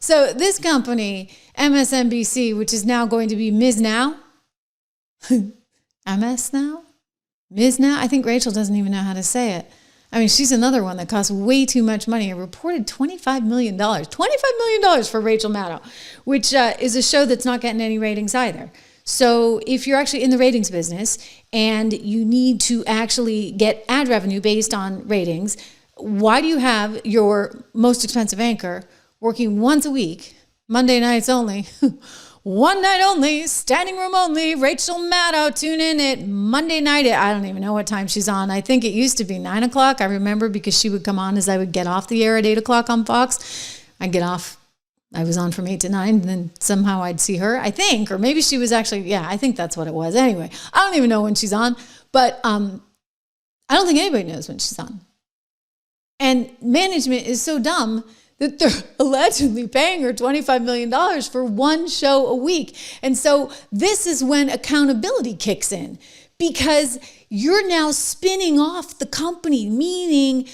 So this company, MSNBC, which is now going to be Ms. Now, MS Now? Ms. Now? I think Rachel doesn't even know how to say it. I mean, she's another one that costs way too much money. It reported $25 million. $25 million for Rachel Maddow, which is a show that's not getting any ratings either. So if you're actually in the ratings business and you need to actually get ad revenue based on ratings, why do you have your most expensive anchor working once a week, Monday nights only, one night only, standing room only, Rachel Maddow, tune in at Monday night at, I don't even know what time she's on. I think it used to be 9 o'clock. I remember because she would come on as I would get off the air at 8 o'clock on Fox. I'd get off. I was on from 8 to 9, and then somehow I'd see her, I think, or maybe she was actually, yeah, I think that's what it was. Anyway, I don't even know when she's on, but I don't think anybody knows when she's on. And management is so dumb that they're allegedly paying her $25 million for one show a week. And so this is when accountability kicks in, because you're now spinning off the company, meaning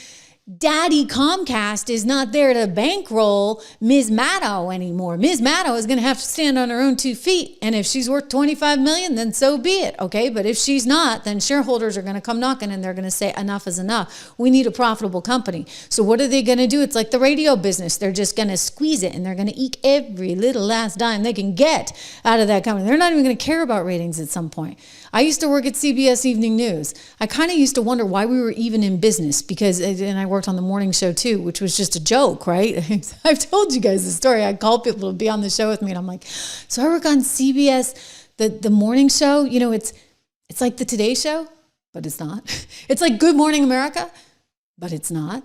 Daddy Comcast is not there to bankroll Ms. Maddow anymore. Ms. Maddow is going to have to stand on her own 2 feet. And if she's worth $25 million, then so be it. Okay. But if she's not, then shareholders are going to come knocking and they're going to say enough is enough. We need a profitable company. So what are they going to do? It's like the radio business. They're just going to squeeze it and they're going to eke every little last dime they can get out of that company. They're not even going to care about ratings at some point. I used to work at CBS Evening News. I kind of used to wonder why we were even in business because, and I worked on the morning show too, which was just a joke, right? I've told you guys the story. I call people to be on the show with me and I'm like, so I work on CBS, the morning show, you know, it's like the Today Show, but it's not. It's like Good Morning America, but it's not.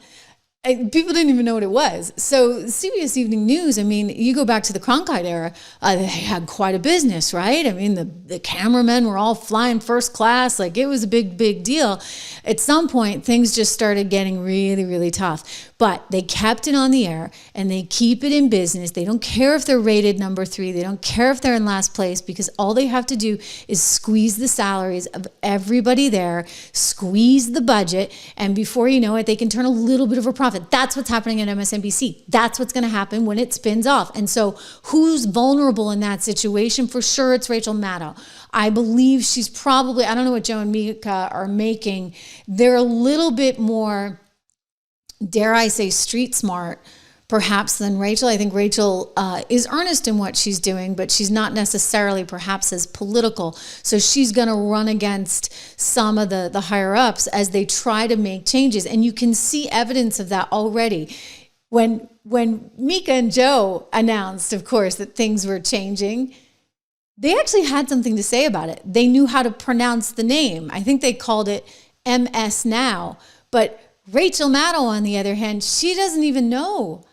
People didn't even know what it was. So CBS Evening News, I mean, you go back to the Cronkite era, they had quite a business, right? I mean, the cameramen were all flying first class. Like, it was a big, big deal. At some point, things just started getting really, really tough. But they kept it on the air, and they keep it in business. They don't care if they're rated number 3. They don't care if they're in last place, because all they have to do is squeeze the salaries of everybody there, squeeze the budget, and before you know it, they can turn a little bit of a profit. That's what's happening at MSNBC. That's what's going to happen when it spins off. And so who's vulnerable in that situation? For sure, it's Rachel Maddow. I believe she's probably, I don't know what Joe and Mika are making. They're a little bit more, dare I say, street smart, perhaps, than Rachel. I think Rachel is earnest in what she's doing, but she's not necessarily perhaps as political. So she's going to run against some of the higher ups as they try to make changes. And you can see evidence of that already. When Mika and Joe announced, of course, that things were changing, they actually had something to say about it. They knew how to pronounce the name. I think they called it MS Now. But Rachel Maddow, on the other hand, she doesn't even know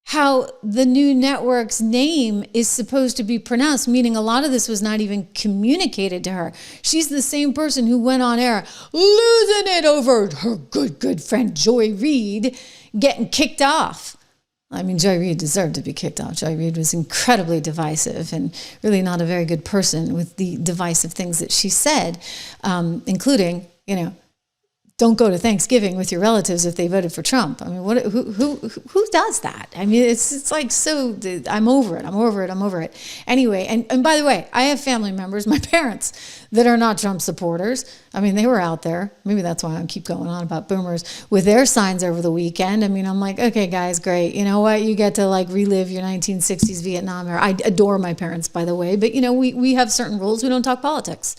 how the new network's name is supposed to be pronounced, meaning a lot of this was not even communicated to her. She's the same person who went on air losing it over her good friend Joy Reid getting kicked off. I mean, Joy Reid deserved to be kicked off. Joy Reid was incredibly divisive and really not a very good person with the divisive things that she said, including, you know, don't go to Thanksgiving with your relatives if they voted for Trump. I mean, who does that? I mean, it's like, so I'm over it. Anyway, and by the way, I have family members, my parents, that are not Trump supporters. I mean, they were out there. Maybe that's why I keep going on about boomers with their signs over the weekend. I mean, I'm like, okay, guys, great. You know what? You get to like relive your 1960s Vietnam era. I adore my parents, by the way, but you know, we have certain rules. We don't talk politics.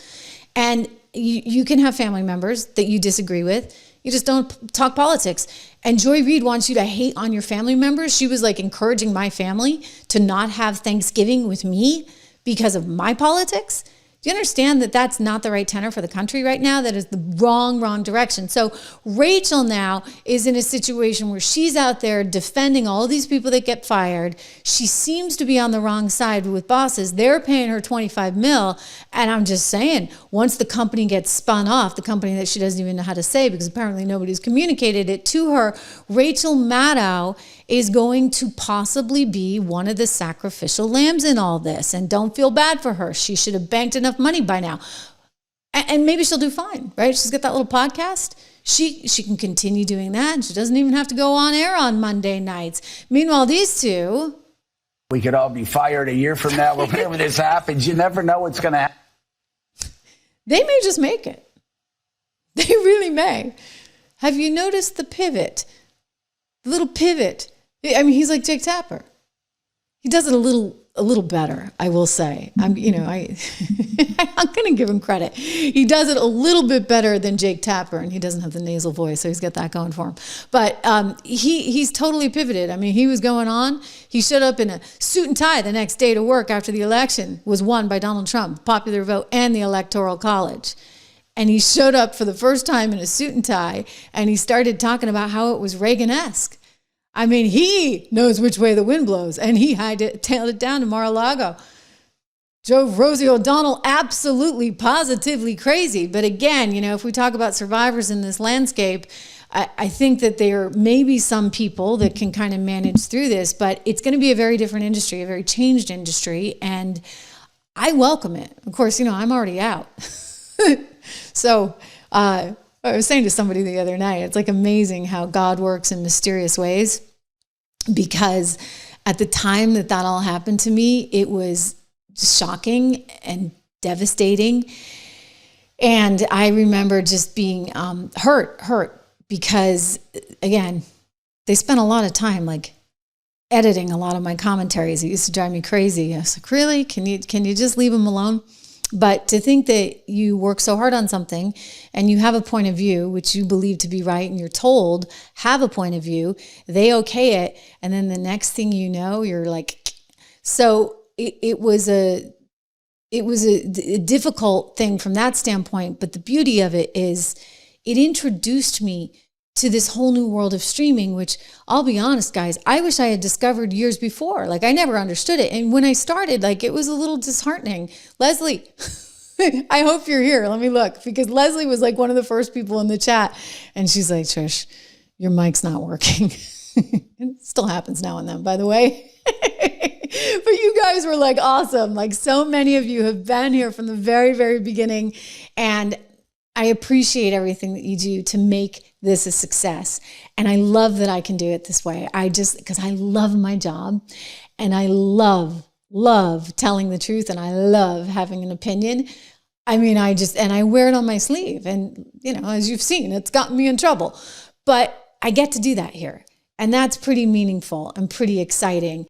And you can have family members that you disagree with. You just don't talk politics. And Joy Reid wants you to hate on your family members. She was like encouraging my family to not have Thanksgiving with me because of my politics. Do you understand that that's not the right tenor for the country right now? That is the wrong direction. So Rachel now is in a situation where she's out there defending all these people that get fired. She seems to be on the wrong side with bosses. They're paying her $25 million. And I'm just saying, once the company gets spun off, the company that she doesn't even know how to say because apparently nobody's communicated it to her, Rachel Maddow is going to possibly be one of the sacrificial lambs in all this. And don't feel bad for her. She should have banked enough money by now. And maybe she'll do fine, right? She's got that little podcast. She can continue doing that. And she doesn't even have to go on air on Monday nights. Meanwhile, these two, We could all be fired a year from now whenever this happens. You never know what's going to happen. They may just make it. They really may. Have you noticed the pivot? The little pivot. I mean, he's like Jake Tapper. He does it a little better, I will say. I'm going to give him credit. He does it a little bit better than Jake Tapper, and he doesn't have the nasal voice, so he's got that going for him. But he's totally pivoted. I mean, he was going on. He showed up in a suit and tie the next day to work after the election was won by Donald Trump, popular vote, and the Electoral College. And he showed up for the first time in a suit and tie, and he started talking about how it was Reagan-esque. I mean, he knows which way the wind blows, and he tailed it down to Mar-a-Lago. Drove Rosie O'Donnell absolutely, positively crazy. But again, if we talk about survivors in this landscape, I think that there may be some people that can kind of manage through this, but it's going to be a very different industry, a very changed industry, and I welcome it. Of course, I'm already out. So, I was saying to somebody the other night, it's like amazing how God works in mysterious ways, because at the time that all happened to me, it was shocking and devastating. And I remember just being hurt because, again, they spent a lot of time like editing a lot of my commentaries. It used to drive me crazy. I was like, really? Can you just leave them alone? But to think that you work so hard on something and you have a point of view, which you believe to be right, and you're told, have a point of view, they okay it, and then the next thing you know, you're like, so it was a difficult thing from that standpoint. But the beauty of it is it introduced me to this whole new world of streaming, which I'll be honest, guys, I wish I had discovered years before. Like, I never understood it. And when I started, like, it was a little disheartening. Leslie, I hope you're here. Let me look, because Leslie was like one of the first people in the chat. And she's like, Trish, your mic's not working. It still happens now and then, by the way. But you guys were like awesome. Like, so many of you have been here from the very, very beginning. And I appreciate everything that you do to make this a success. And I love that I can do it this way. Because I love my job, and I love telling the truth, and I love having an opinion. I mean, and I wear it on my sleeve. And, as you've seen, it's gotten me in trouble. But I get to do that here. And that's pretty meaningful and pretty exciting.